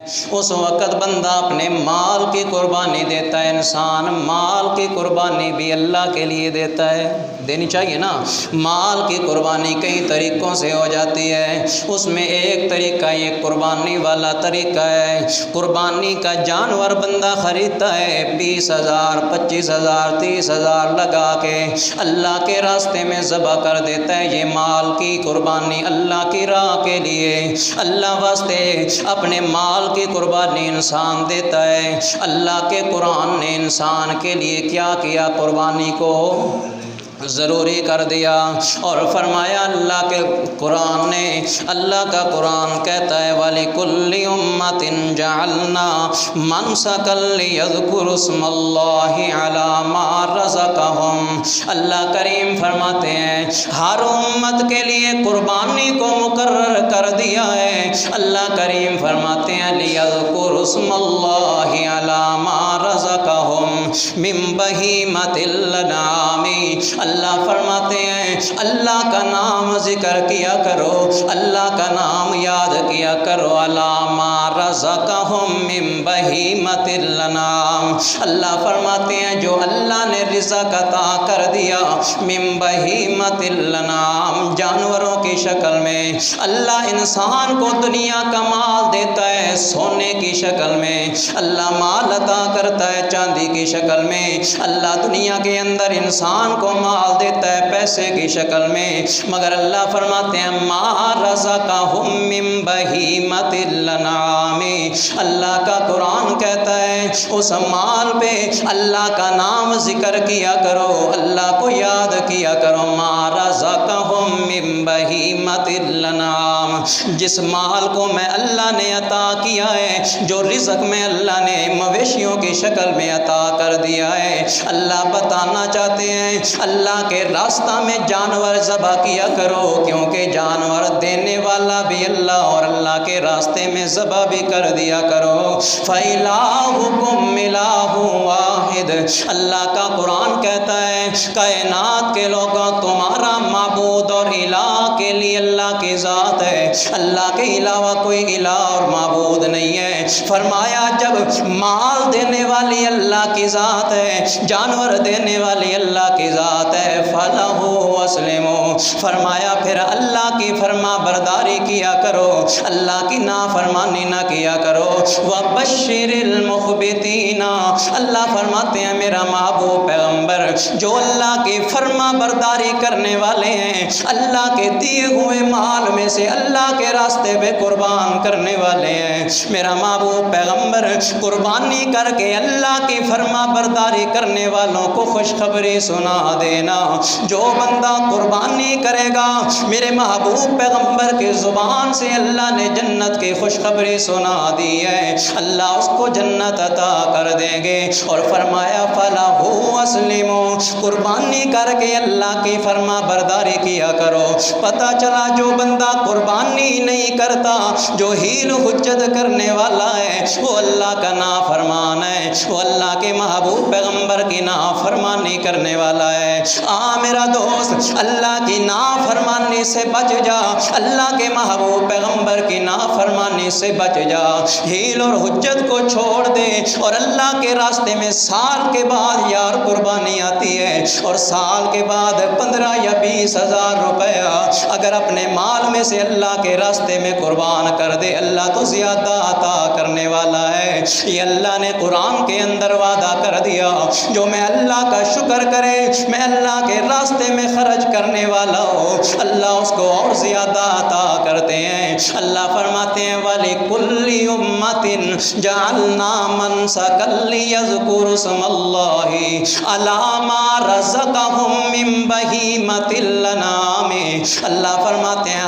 اس وقت بندہ اپنے مال کی قربانی دیتا ہے۔ انسان مال کی قربانی بھی اللہ کے لیے دیتا ہے، دینی چاہیے نا۔ مال کی قربانی کئی طریقوں سے ہو جاتی ہے، اس میں ایک طریقہ یہ قربانی والا طریقہ ہے۔ قربانی کا جانور بندہ خریدتا ہے 20,000 25,000 30,000 لگا کے اللہ کے راستے میں ذبح کر دیتا ہے۔ یہ مال کی قربانی اللہ کی راہ کے لیے، اللہ واسطے اپنے مال کی قربانی انسان دیتا ہے۔ اللہ کے قرآن نے انسان کے لیے کیا کیا؟ قربانی کو ضروری کر دیا اور فرمایا اللہ کے قرآن نے، اللہ کا قرآن کہتا ہے وَلِكُلِّ أُمَّةٍ جَعَلْنَا مَنْسَكًا لِيَذْكُرُوا اسْمَ اللَّهِ عَلَى مَا رَزَقَهُمْ۔ اللہ کریم فرماتے ہیں ہر امت کے لیے قربانی کو مقرر کر دیا ہے۔ اللہ کریم فرماتے ہیں لِيَذْكُرُوا اسْمَ اللَّهِ عَلَى مَا رَزَقَهُمْ مِنْ بَهِيمَةِ الْأَنْعَامِ۔ اللہ فرماتے ہیں اللہ کا نام ذکر کیا کرو، اللہ کا نام یاد کیا کرو، علامہ رزقہم من بہیمۃ الانعام۔ اللہ فرماتے ہیں جو اللہ نے رزق عطا کر دیا من بہیمۃ الانعام، جانوروں کی شکل میں۔ اللہ انسان کو دنیا کا مال دیتا ہے سونے کی شکل میں، اللہ مال عطا کرتا ہے چاندی کی شکل میں، اللہ دنیا کے اندر انسان کو مال دیتا ہے پیسے کی شکل میں، مگر اللہ فرماتے ہیں ما رزقہم من بہیمۃ الانعام۔ اللہ کا قرآن کہتا ہے اس مال پہ اللہ کا نام ذکر کیا کرو، اللہ کو یاد کیا کرو، ما رزقہم من بہیمۃ الانعام۔ جس مال کو میں اللہ نے عطا کیا ہے، جو رزق میں اللہ نے مویشیوں کی شکل میں عطا کر دیا ہے، اللہ بتانا چاہتے ہیں اللہ کے راستہ میں جانور ذبح کیا کرو، کیونکہ جانور دینے والا بھی اللہ، اور اللہ کے راستے میں ذبح بھی کر دیا کرو۔ فَإِلَٰهُكُمْ إِلَٰهٌ وَاحِدٌ۔ اللہ کا قرآن کہتا ہے کائنات کے لوگوں تمہارا معبود اور الہ کے لیے اللہ کی ذات ہے، اللہ کے علاوہ کوئی الہ اور معبود نہیں ہے۔ فرمایا جب مال دینے والی اللہ کی ذات ہے، جانور دینے والی اللہ کی ذات ہے، فَلَهُ وَاسْلِمُوا۔ فرمایا پھر اللہ کی فرما برداری کیا کرو، اللہ کی نافرمانی نہ کیا کرو۔ وَبَشِّرِ الْمُخْبِتِينَ۔ اللہ فرماتے ہیں میرا محبوب پیغمبر جو اللہ کی فرما برداری کرنے والے ہیں، اللہ کے دیے ہوئے مال میں سے اللہ کے راستے پہ قربان کرنے والے ہیں، میرا محبوب پیغمبر قربانی کر کے اللہ کی فرما برداری کرنے والوں کو خوشخبری سنا دینا۔ جو بندہ قربانی کرے گا میرے محبوب پیغمبر کی زبان سے اللہ نے جنت کی خوشخبری سنا دی ہے، اللہ اس کو جنت عطا کر دیں گے۔ اور فرمایا فَلَهُ وَاسْلِمُوا۔ قربانی کر کے اللہ کی فرما برداری کیا کرو۔ پتہ چلا جو بندہ قربانی نہیں کرتا، جو حیل و حجت کرنے والا ہے، وہ اللہ کا نافرمان ہے، وہ اللہ کے محبوب پیغمبر کی نافرمانی کرنے والا ہے۔ میرا دوست اللہ کی نافرمانی سے بچ جا، اللہ کے محبوب پیغمبر کی نافرمانی سے بچ جا، حیل اور حجت کو چھوڑ دے، اور اللہ کے راستے میں سال کے بعد یار قربانی آتی ہے، اور سال کے بعد 15 یا 20,000 روپیہ اگر اپنے مال میں سے اللہ کے راستے میں قربان کر دے، اللہ تو زیادہ عطا کرنے والا ہے۔ یہ اللہ نے قرآن کے اندر وعدہ کر دیا جو میں اللہ کا شکر کرے، میں اللہ کے راستے میں خرچ کرنے والا ہوں، اللہ اس کو اور زیادہ عطا کرتے ہیں۔ اللہ فرماتے ہیں وَلِكُلِّ أُمَّةٍ جَعَلْنَا مَنْسَكًا لِيَذْكُرُوا اسْمَ اللَّهِ عَلَى مَا رَزَقَهُم مِّن بَهِيمَةِ الْأَنْعَامِ۔ اللہ فرماتے ہیں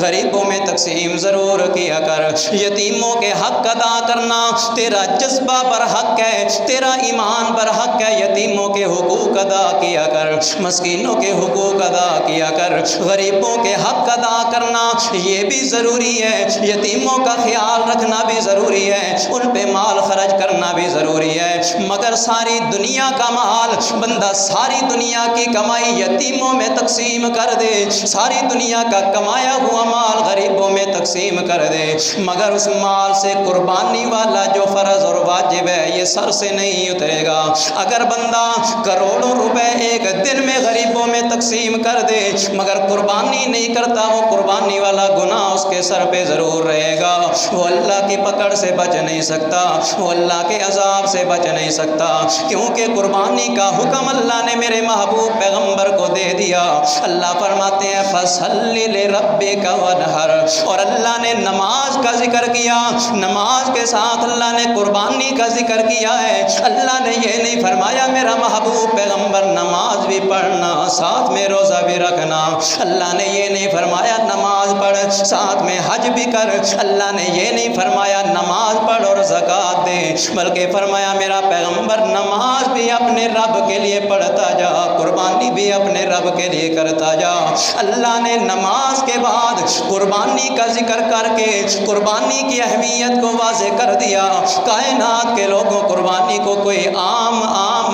غریبوں میں تقسیم ضرور کیا کر، یتیموں کے حق ادا کرنا تیرا جذبہ پر حق ہے، تیرا ایمان پر حق ہے، یتیموں کے حقوق ادا کیا کر، مسکینوں کے حقوق ادا کیا کر، غریبوں کے حق ادا کرنا یہ بھی ضروری ہے، یتیموں کا خیال رکھنا بھی ضروری ہے، ان پہ مال خرچ کرنا بھی ضروری ہے، مگر ساری دنیا کا مال بندہ ساری دنیا کی کمائی یتیموں میں تقسیم کر دے، ساری دنیا کا کمایا ہوا مال غریبوں میں تقسیم کر دے، مگر اس مال سے قربانی والا جو فرض اور واجب ہے یہ سر سے نہیں اترے گا۔ اگر بندہ کروڑوں روپے ایک دن میں غریبوں میں تقسیم کر دے مگر قربانی نہیں کرتا، وہ قربانی والا گناہ اس کے سر پہ ضرور رہے گا، وہ اللہ کی پکڑ سے بچ نہیں سکتا، وہ اللہ کے عذاب سے بچ نہیں سکتا، کیونکہ قربانی کا حکم اللہ نے میرے محبوب پیغمبر کو دے دیا۔ اللہ فرماتے ہیں فَصَلِّ لِرَبِّكَ وَانْحَرْ، اور اللہ نے نماز کا ذکر کیا، نماز کے ساتھ اللہ نے قربانی کا ذکر کیا ہے۔ اللہ نے یہ نہیں فرمایا میرا محبوب پیغمبر نماز بھی پڑھنا ساتھ میں روزہ بھی رکھنا، اللہ نے یہ نہیں فرمایا نماز پڑھ ساتھ میں حج بھی کر، اللہ نے یہ نہیں فرمایا نماز پڑھ اور زکوٰۃ دے، بلکہ فرمایا میرا پیغمبر نماز بھی اپنے رب کے لیے پڑھتا جا، قربانی بھی اپنے رب کے لیے کرتا جا۔ اللہ نے نماز کے بعد قربانی کا ذکر کر کے قربانی کی اہمیت کو واضح کر دیا۔ کائنات کے لوگوں قربانی کو کوئی عام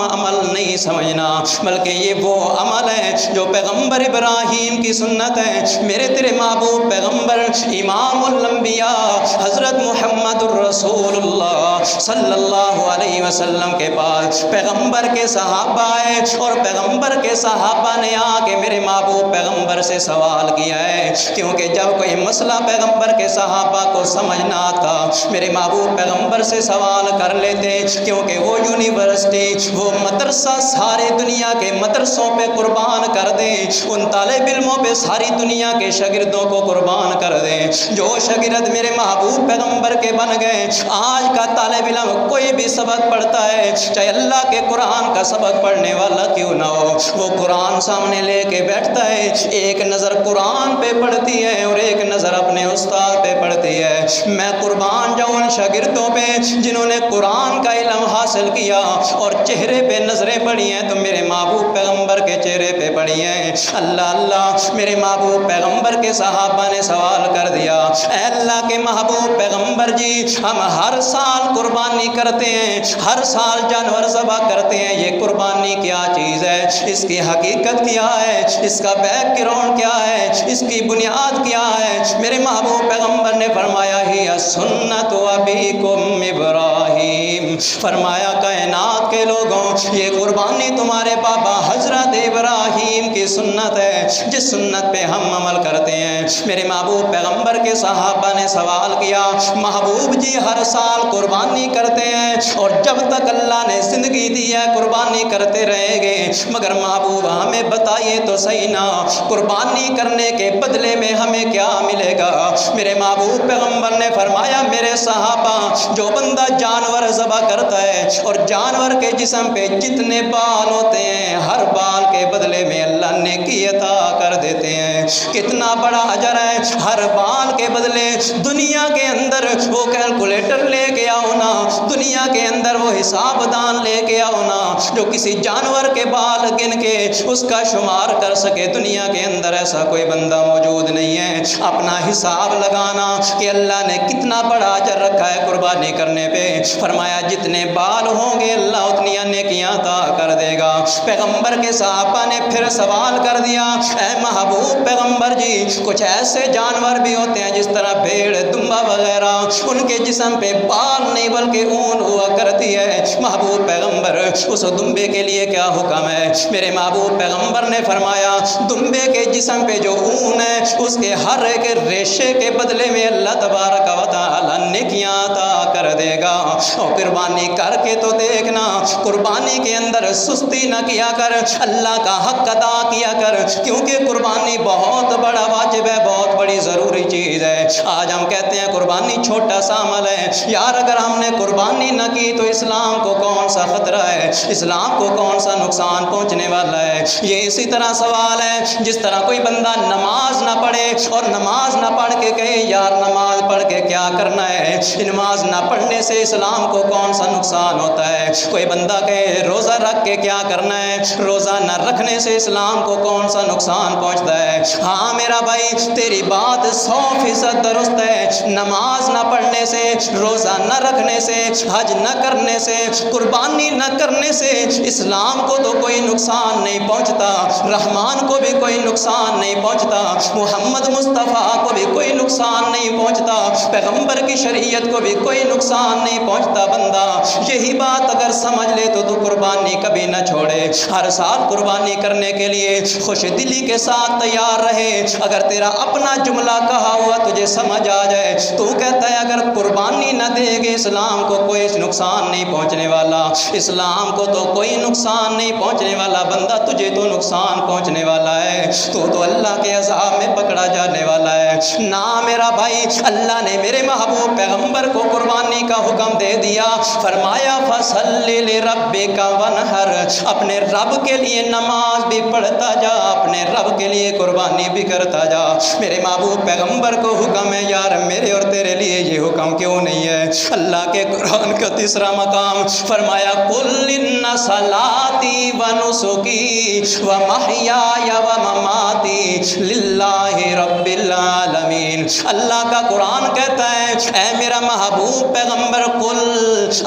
عمل نہیں سمجھنا، بلکہ یہ وہ عمل ہے جو پیغمبر ابراہیم کی سنت ہے، میرے تیرے محبوب پیغمبر امام الانبیاء حضرت محمد الرسول اللہ صلی اللہ علیہ وسلم کے پاس پیغمبر کے صحابہ آئے، اور پیغمبر کے صحابہ نے آ کے میرے محبوب پیغمبر سے سوال کیا ہے، کیونکہ جب کوئی مسئلہ پیغمبر کے صحابہ کو سمجھنا تھا میرے محبوب پیغمبر سے سوال کر لیتے، کیونکہ وہ یونیورسٹی وہ مدرسہ سارے دنیا کے مدرسوں پہ قربان کر دے، ان طالب علموں پہ ساری دنیا کے شاگردوں کو قربان کر دے، جو شاگرد میرے محبوب پیغمبر کے بن گئے۔ آج کا طالب علم کوئی بھی سبق پڑھتا ہے، چاہے اللہ کے قرآن کا سبق پڑھنے والا کیوں نہ ہو، وہ قرآن سامنے لے کے بیٹھتا ہے، ایک نظر قرآن پہ پڑھتی ہے اور ایک نظر اپنے استاد پہ پڑھتی ہے۔ میں قربان جاؤں ان شاگردوں پہ جنہوں نے قرآن کا علم حاصل کیا اور چہرے پہ نظریں پڑی ہیں تو میرے محبوب پیغمبر کے چہرے پہ پڑی ہیں۔ اللہ اللہ، میرے محبوب پیغمبر کے صحابہ نے سوال کر دیا، اے اللہ کے محبوب پیغمبر جی، ہم ہر سال قربانی کرتے ہیں، ہر سال جانور ذبح کرتے ہیں، یہ قربانی کیا چیز ہے، اس کی حقیقت کیا ہے، اس کا بیک گراؤنڈ کیا ہے، اس کی بنیاد کیا ہے؟ میرے محبوب پیغمبر نے فرمایا ہی سنت ابیکم ابراہیم، فرمایا کائنات کے لوگوں یہ قربانی تمہارے بابا حضرت ابراہیم کی سنت ہے، جس سنت پہ ہم عمل کرتے ہیں۔ میرے محبوب پیغمبر کے صحابہ نے سوال کیا، محبوب جی ہر سال قربانی کرتے ہیں اور جب تک اللہ نے زندگی دی ہے قربانی کرتے رہیں گے، مگر محبوب ہمیں بتائیے تو صحیح نا، قربانی کرنے کے بدلے میں ہمیں کیا ملے گا؟ میرے محبوب پیغمبر نے فرمایا میرے صحابہ، جو بندہ جانور ذبح کرتا ہے اور جانور کے جسم پہ جتنے بال ہوتے ہیں ہر بال کے بدلے میں اللہ نیکی عطا کر دیتے ہیں۔ کتنا بڑا اجر ہے، ہر بال کے بدلے دنیا کے اندر وہ کیلکولیٹر لے کے آؤ نا، دنیا کے اندر وہ حساب دان لے کے آؤ نا جو کسی جانور کے بال گن کے اس کا شمار کر سکے، دنیا کے اندر ایسا کوئی بندہ موجود نہیں ہے۔ اپنا حساب لگانا کہ اللہ نے کتنا بڑا اجر رکھا ہے قربانی کرنے پہ، فرمایا جتنے بال ہوں گے اللہ اتنی نیکیاں عطا کر دے گا۔ پیغمبر کے صحابہ نے پھر سوال کر دیا، اے محبوب پیغمبر جی کچھ ایسے جانور بھی ہوتے ہیں جس طرح بھیڑ دمبا وغیرہ، ان کے جسم پہ بال نہیں بلکہ اون ہوا کرتی ہے، محبوب پیغمبر اس دمبے کے لیے کیا حکم ہے؟ میرے محبوب پیغمبر نے فرمایا دمبے کے جسم پہ جو اون ہے اس کے ہر ایک ریشے کے بدلے میں اللہ تبارک و تعالی نیکیاں عطا کر دے گا۔ اور قربانی کر کے تو دیکھنا، قربانی کے اندر سستی نہ کیا کر، اللہ کا حق ادا کیا کر، کیونکہ قربانی بہت بڑا واجب ہے، بہت بڑی ضروری چیز ہے۔ آج ہم کہتے ہیں قربانی چھوٹا سا عمل ہے، یار اگر ہم نے قربانی نہ کی تو اسلام کو کون سا خطرہ ہے، اسلام کو کون سا نقصان پہنچنے والا ہے۔ یہ اسی طرح سوال ہے جس طرح کوئی بندہ نماز نہ پڑھے اور نماز نہ پڑھ کے کہے یار نماز پڑھ کے کیا کرنا ہے، نماز نہ پڑھنے سے اسلام کو کون سا نقصان ہوتا ہے۔ کوئی بندہ کہے روزہ رکھ کے کیا کرنا ہے، روزہ نہ رکھنے سے اسلام کو کون سا نقصان پہنچتا ہے۔ ہاں میرا بھائی تیری بات 100% درست ہے، نماز نہ پڑھنے سے، روزہ نہ رکھنے سے، حج نہ کرنے سے، قربانی نہ کرنے سے اسلام کو تو کوئی نقصان نہیں پہنچتا، رحمان کو بھی کوئی نقصان نہیں پہنچتا، محمد مصطفیٰ کو بھی کوئی نقصان نہیں پہنچتا، پیغمبر کی شریعت کو بھی کوئی نقصان نہیں پہنچتا۔ بندہ یہی بات اگر سمجھ لے تو قربانی کبھی نہ چھوڑے، ہر سال قربانی کرنے کے لیے خوش دلی کے ساتھ تیار رہے۔ اگر تیرا اپنا جملہ کہا ہوا تجھے سمجھ آ جائے تو کہتا ہے اگر قربانی نہ دے گے اسلام کو کوئی نقصان نہیں پہنچنے والا، اسلام کو تو کوئی نقصان نہیں پہنچنے والا، بندہ تجھے تو نقصان پہنچنے والا ہے، تو اللہ کے عذاب میں پکڑا جانے والا ہے۔ نہ میرا بھائی، اللہ نے میرے محبوب پیغمبر کو قربانی کا حکم دے دیا، فرمایا فَصَلِّ لِرَبِّكَ وَانْحَرْ، اپنے رب کے لیے نماز بھی پڑھتا جا، اپنے رب کے لیے قربانی بھی کرتا جا۔ میرے محبوب پیغمبر کو حکم ہے، یار میرے اور تیرے لیے یہ حکم کیوں نہیں ہے؟ اللہ کے قرآن کا تیسرا مقام فرمایا قُلْ إِنَّ صَلَاتِي وَنُسُكِي وَمَحْيَايَ وَمَمَاتِي لِلَّهِ رَبِّ العالمین۔ اللہ کا قرآن کہتا ہے اے میرا محبوب پیغمبر قل،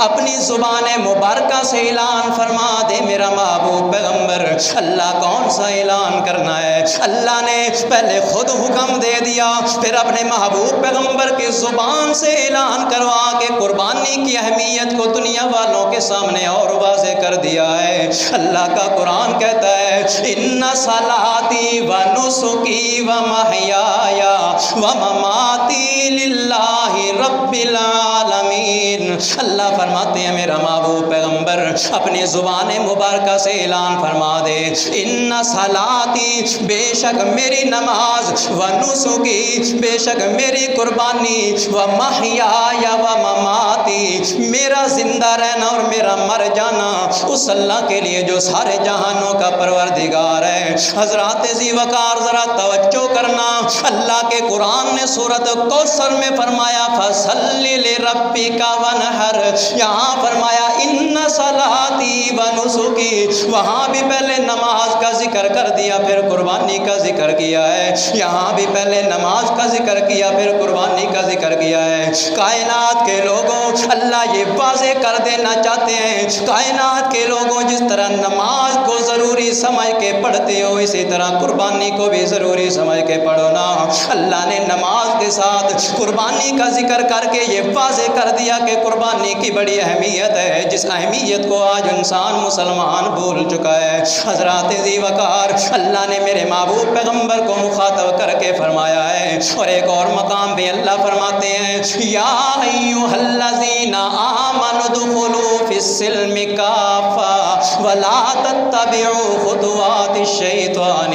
اپنی زبان مبارکہ سے اعلان فرما دے میرا محبوب پیغمبر۔ اللہ کون سا اعلان کرنا ہے؟ اللہ نے پہلے خود حکم دے دیا، پھر اپنے محبوب پیغمبر کی زبان سے اعلان کروا کے قربانی کی اہمیت کو دنیا والوں کے سامنے اور واضح کر دیا ہے۔ اللہ کا قرآن کہتا ہے ان صلاتی و نسکی و محیایا و مماتی للہ رب العالمین۔ اللہ فرماتے ہیں میرا محبوب پیغمبر اپنی زبان مبارکہ سے اعلان فرما دے ان صلاتی، بے شک میری نماز، و نسکی، بے شک میری قربانی، و محیایا و مماتی، میرا زندہ رہنا اور میرا مر جانا اس اللہ کے لیے جو سارے جہانوں کا پروردگار ہے۔ حضرات ذی وقار ذرا توجہ کرنا، اللہ کے قرآن نے سورۃ کوثر میں فرمایا فَصَلِّ لِرَبِّكَ وَانْحَرْ، یہاں فرمایا ان صلاتی و نسکی، وہاں بھی پہلے نماز کا ذکر کر دیا پھر قربانی کا ذکر کیا ہے، یہاں بھی پہلے نماز کا ذکر کیا پھر قربانی کا ذکر کیا ہے۔ کائنات کے لوگوں اللہ یہ واضح کر دینا چاہتے ہیں، کائنات کے لوگوں جس طرح نماز کو ضروری سمجھ کے پڑھتے ہو اسی طرح قربانی کو بھی ضروری سمجھ کے پڑھو نا۔ اللہ نے نماز کے ساتھ قربانی کا ذکر کر کے یہ واضح کر دیا کہ قربانی کی بڑی اہمیت ہے، جس اہمیت کو آج انسان مسلمان بھول چکا ہے۔ حضرات ذی وقار اللہ نے میرے محبوب پیغمبر کو مخاطب کر کے فرمایا ہے، اور ایک اور مقام بھی اللہ فرماتے ہیں یا ایھا الذین آمنوا ادخلوا فی السلم کافۃ ولا تتبعوا خطوات الشیطان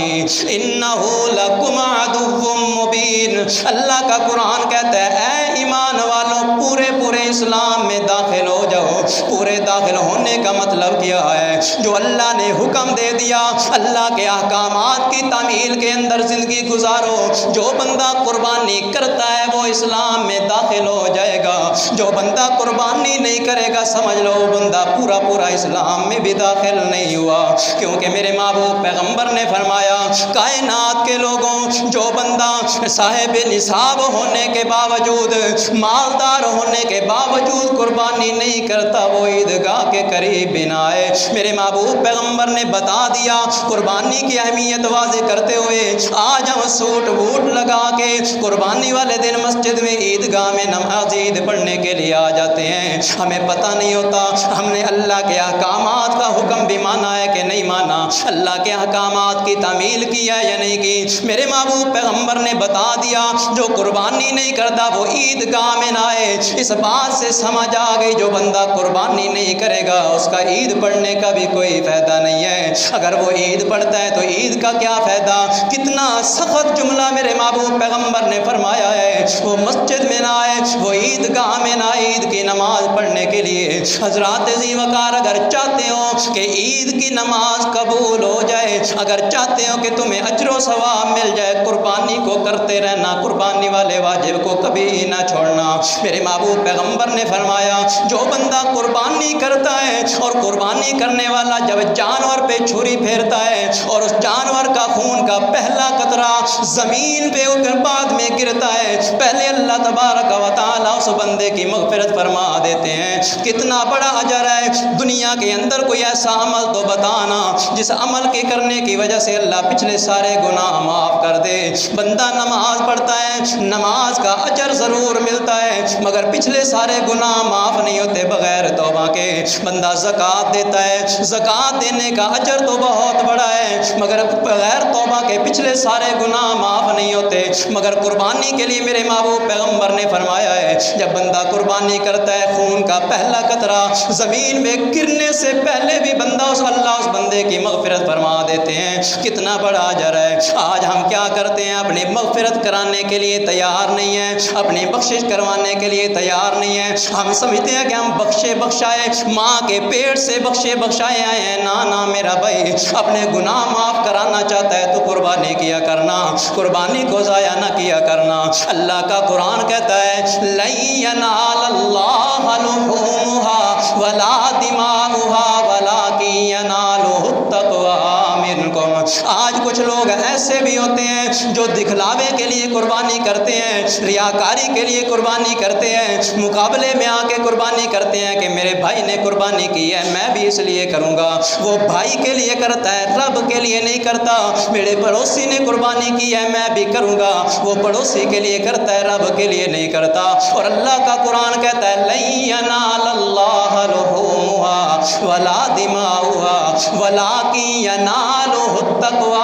انہ لکم عدو مبین۔ اللہ کا قرآن کہتا ہے اے ایمان والوں پورے اسلام میں داخل ہو جاؤ۔ پورے داخل ہونے کا مطلب کیا ہے؟ جو اللہ نے حکم دے دیا اللہ کے احکامات کی تعمیل کے اندر زندگی گزارو۔ جو بندہ قربانی کرتا ہے وہ اسلام میں داخل ہو جائے گا، جو بندہ قربانی نہیں کرے گا سمجھ لو وہ بندہ پورا اسلام میں بھی داخل نہیں ہوا، کیونکہ میرے محبوب پیغمبر نے فرمایا کائنات کے لوگوں جو بندہ صاحب نصاب ہونے کے باوجود، مالدار ہونے کے باوجود قربانی نہیں کرتا وہ عیدگاہ کے قریب بھی نہ آئے۔ میرے محبوب پیغمبر نے بتا دیا قربانی کی اہمیت واضح کرتے ہوئے آج ہم سوٹ بوٹ لگا کے قربانی والے دن مسجد میں عیدگاہ میں نماز عید پڑھنے کے لیے آ جاتے ہیں، ہمیں پتہ نہیں ہوتا ہم نے اللہ کے احکامات کا حکم بھی مانا ہے کہ نہیں مانا، اللہ کے احکامات کی تعمیل کی ہے یا نہیں کی۔ میرے محبوب پیغمبر نے بتا دیا جو قربانی نہیں کرتا وہ عیدگاہ میں نہ آئے۔ اس بات سے سمجھ آ گئی جو بندہ قربانی نہیں کرے گا اس کا عید پڑھنے کا بھی کوئی فائدہ نہیں ہے۔ اگر وہ عید پڑھتا ہے تو عید کا کیا فائدہ؟ کتنا سخت جملہ میرے محبوب پیغمبر نے فرمایا ہے، وہ مسجد میں نہ آئے، وہ عیدگاہ میں نہ عید کی نماز پڑھنے کے لیے۔ حضرات ذی وقار اگر چاہتے ہو کہ عید کی نماز قبول ہو جائے، اگر چاہتے ہو کہ تمہیں اجر و ثواب مل جائے، قربانی کو کرتے رہنا، قربانی والے واجب کو کبھی نہ چھوڑنا۔ میرے محبوب پیغمبر نے فرمایا جو بندہ قربانی کرتا ہے اور قربانی کرنے والا جب جانور پہ چھری پھیرتا ہے اور اس جانور کا خون کا پہلا قطرہ زمین پہ بعد میں گرتا ہے، پہلے اللہ تبارک و تعالیٰ اس بندے کی مغفرت فرما دیتے ہیں۔ کتنا بڑا اجر ہے۔ دنیا کے اندر کوئی ایسا عمل تو بتانا جس عمل کے کرنے کی وجہ سے اللہ پچھلے سارے گناہ معاف کر دے۔ بندہ نماز پڑھتا ہے، نماز کا اجر ضرور ملتا ہے مگر پچھلے سارے گناہ معاف نہیں ہوتے بغیر توبہ کے۔ بندہ زکوٰۃ دیتا ہے، زکوٰۃ دینے کا اجر تو بہت بڑا ہے مگر بغیر توبہ کے پچھلے سارے گناہ معاف نہیں ہوتے۔ مگر قربانی کے لیے میرے محبوب پیغمبر نے فرمایا ہے جب بندہ قربانی کرتا ہے، خون کا پہلا قطرہ زمین میں گرنے سے پہلے بھی بندہ اللہ اس بندے کی مغفرت فرما دیتے ہیں۔ کتنا بڑا اجر ہے۔ آج ہم کیا کرتے ہیں؟ اپنی مغفرت کرانے کے لیے تیار نہیں ہیں، اپنی بخشش کروانے کے لیے تیار نہیں ہیں۔ ہم سمجھتے ہیں کہ ہم بخشے بخشائے، ماں کے پیٹ سے بخشے بخشائے آئے ہیں۔ نا میرا بھائی، اپنے گناہ معاف کرانا چاہتا ہے تو قربانی کیا کرنا، قربانی کو ضائع نہ کیا کرنا۔ اللہ کا قرآن کہتا ہے لن ینال اللہ لحومها ولا دماؤها ولکن ینالہ التقوی منکم۔ آج کچھ لوگ ایسے بھی ہوتے ہیں جو دکھلاوے کے لیے قربانی کرتے ہیں، ریاکاری کے لیے قربانی کرتے ہیں، مقابلے میں آ کے قربانی کرتے ہیں کہ میرے بھائی نے قربانی کی ہے میں بھی اس لیے کروں گا۔ وہ بھائی کے لیے کرتا ہے، رب کے لیے نہیں کرتا۔ میرے پڑوسی نے قربانی کی ہے میں بھی کروں گا، وہ پڑوسی کے لیے کرتا ہے، رب کے لیے نہیں کرتا۔ اور اللہ کا قرآن کہتا ہے لن ینال اللہ لحومها ولا دماؤها ولکن ینالہ التقوی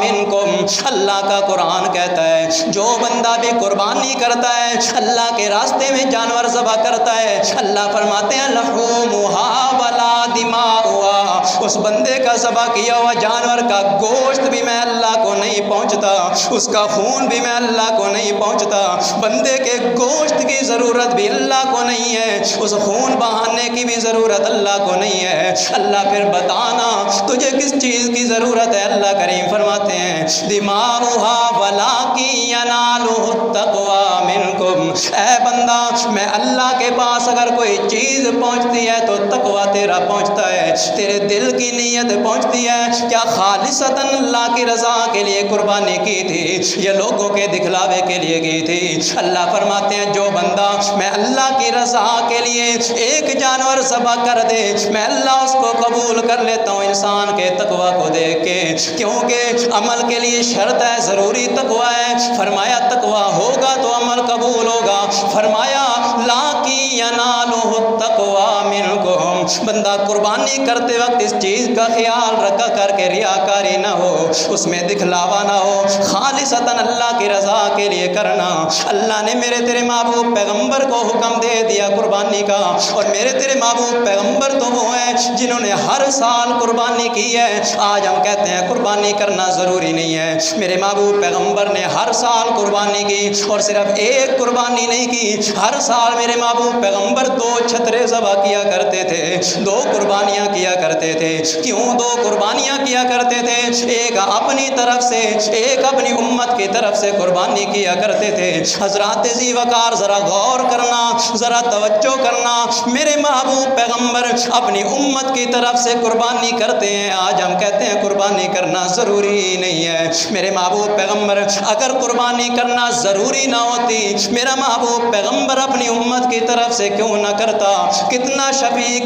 منکم۔ اللہ کا قرآن کہتا ہے جو بندہ بھی قربانی کرتا ہے، اللہ کے راستے میں جانور ذبح کرتا ہے، اللہ فرماتے ہیں لحومها ولا دماؤها، اس بندے کا ذبح کیا ہوا جانور کا گوشت بھی میں اللہ کو نہیں پہنچتا، اس کا خون بھی میں اللہ کو نہیں پہنچتا۔ بندے کے گوشت کی ضرورت بھی اللہ کو نہیں ہے، اس خون بہانے کی بھی ضرورت اللہ کو نہیں ہے۔ اللہ پھر بتانا تجھے کس چیز کی ضرورت ہے؟ اللہ کریم فرماتے ہیں دماؤها ولکن ینالہ التقوی منکم۔ اے بندہ، میں اللہ کے پاس اگر کوئی چیز پہنچتی ہے تو تقوی تیرا پہنچتا ہے، تیرے دل کی نیت پہنچتی ہے۔ کیا خالصتاً اللہ کی رضا کے لیے قربانی کی تھی یا لوگوں کے دکھلاوے کے لیے کی تھی؟ اللہ فرماتے ہیں جو بندہ میں اللہ کی رضا کے لیے ایک جانور ذبح کر دے، میں اللہ اس کو قبول کر لیتا ہوں انسان کے تقوی کو دیکھ کے، کیونکہ عمل کے لیے شرط ہے، ضروری تقوی ہے۔ فرمایا تقوی ہوگا تو عمل قبول ہوگا۔ فرمایا لاکن ینالہ التقوی منکم۔ بندہ قربانی کرتے وقت اس چیز کا خیال رکھا کر کے ریاکاری نہ ہو، اس میں دکھلاوا نہ ہو، خالصتاً اللہ کی رضا کے لیے کرنا۔ اللہ نے میرے تیرے محبوب پیغمبر کو حکم دے دیا قربانی کا، اور میرے تیرے محبوب پیغمبر تو وہ ہیں جنہوں نے ہر سال قربانی کی ہے۔ آج ہم کہتے ہیں قربانی کرنا ضروری نہیں ہے، میرے محبوب پیغمبر نے ہر سال قربانی کی، اور صرف ایک قربانی نہیں کی، ہر سال میرے محبوب پیغمبر 2 چھترے ذبح کیا کرتے تھے، 2 قربانیاں کیا کرتے تھے۔ کیوں 2 قربانیاں کیا کرتے تھے؟ ایک اپنی طرف سے، ایک اپنی امت کی طرف سے قربانی کیا کرتے تھے۔ حضرات ذی وقار ذرا غور کرنا، ذرا توجہ کرنا، میرے محبوب پیغمبر اپنی امت کی طرف سے قربانی کرتے ہیں۔ آج ہم کہتے ہیں قربانی کرنا ضروری نہیں ہے۔ میرے محبوب پیغمبر اگر قربانی کرنا ضروری نہ ہوتی، میرا محبوب پیغمبر اپنی امت کی طرف سے کیوں نہ کرتا؟ کتنا شفیق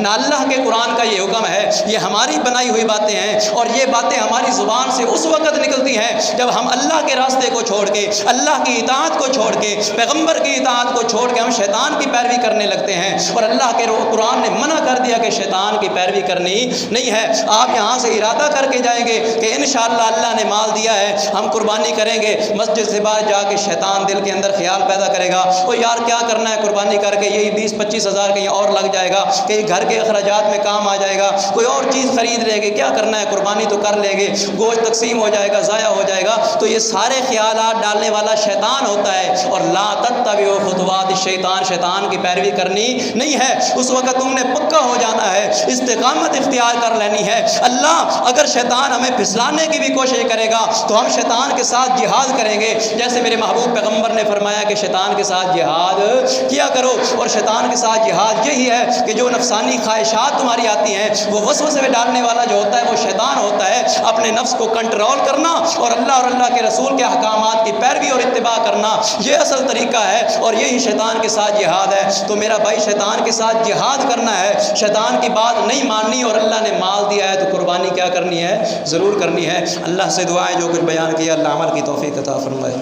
نہ اللہ کے قرآن کا یہ حکم ہے. یہ ہماری بنائی ہوئی باتیں ہیں, اور یہ باتیں ہماری زبان سے اس وقت نکلتی ہیں جب ہم اللہ کے راستے کو چھوڑ کے, اللہ کی اطاعت کو چھوڑ کے, پیغمبر کی اطاعت کو چھوڑ کے ہم شیطان کی پیروی کرنے لگتے ہیں. اور اللہ کے قرآن نے منع کر دیا کہ شیطان کی پیروی کرنی نہیں ہے. آپ یہاں سے ارادہ کر کے جائیں گے کہ انشاءاللہ اللہ نے مال دیا ہے, ہم قربانی کریں گے. مسجد سے باہر جا کے شیطان دل کے اندر خیال پیدا کرے گا, او یار کیا کرنا ہے قربانی کر کے, یہی 20-25 ہزار کہیں اور لگ جائے گا, کہیں گھر کے اخراجات میں کام آ جائے گا, کوئی اور چیز خرید لیں گے, کیا کرنا ہے قربانی تو کر لیں گے, گوشت تقسیم ہو جائے گا, ضائع ہو جائے گا. تو یہ سارے خیالات ڈالنے والا شیطان ہوتا ہے. اور لا تتبعوا خطوات الشیطان, شیطان کی پیروی کرنی نہیں ہے. اس وقت تم نے پکا ہو جانا ہے, استقامت اختیار کر لینی ہے. اللہ اگر شیطان ہمیں پھسلانے کی بھی کوشش کرے گا تو ہم شیطان کے ساتھ جہاد کریں گے, جیسے میرے محبوب پیغمبر نے فرمایا کہ شیطان کے ساتھ جہاد کیا کرو. اور شیطان کے ساتھ جہاد یہی ہے کہ جو نفسانی خواہشات تمہاری آتی ہیں, وہ وسوسے میں ڈالنے والا جو ہوتا ہے وہ شیطان ہوتا ہے. اپنے نفس کو کنٹرول کرنا اور اللہ کے رسول کے احکامات کی پیروی اور اتباع کرنا, یہ اصل طریقہ ہے, اور یہی شیطان کے ساتھ جہاد ہے. تو میرا بھائی شیطان کے ساتھ جہاد کرنا ہے, شیطان کی بات نہیں ماننی. اور اللہ نے مال دیا ہے تو قربانی کیا کرنی ہے, ضرور کرنی ہے. اللہ سے دعا ہے جو کچھ بیان کیا اللہ عمل کی توفیق عطا فرمائے.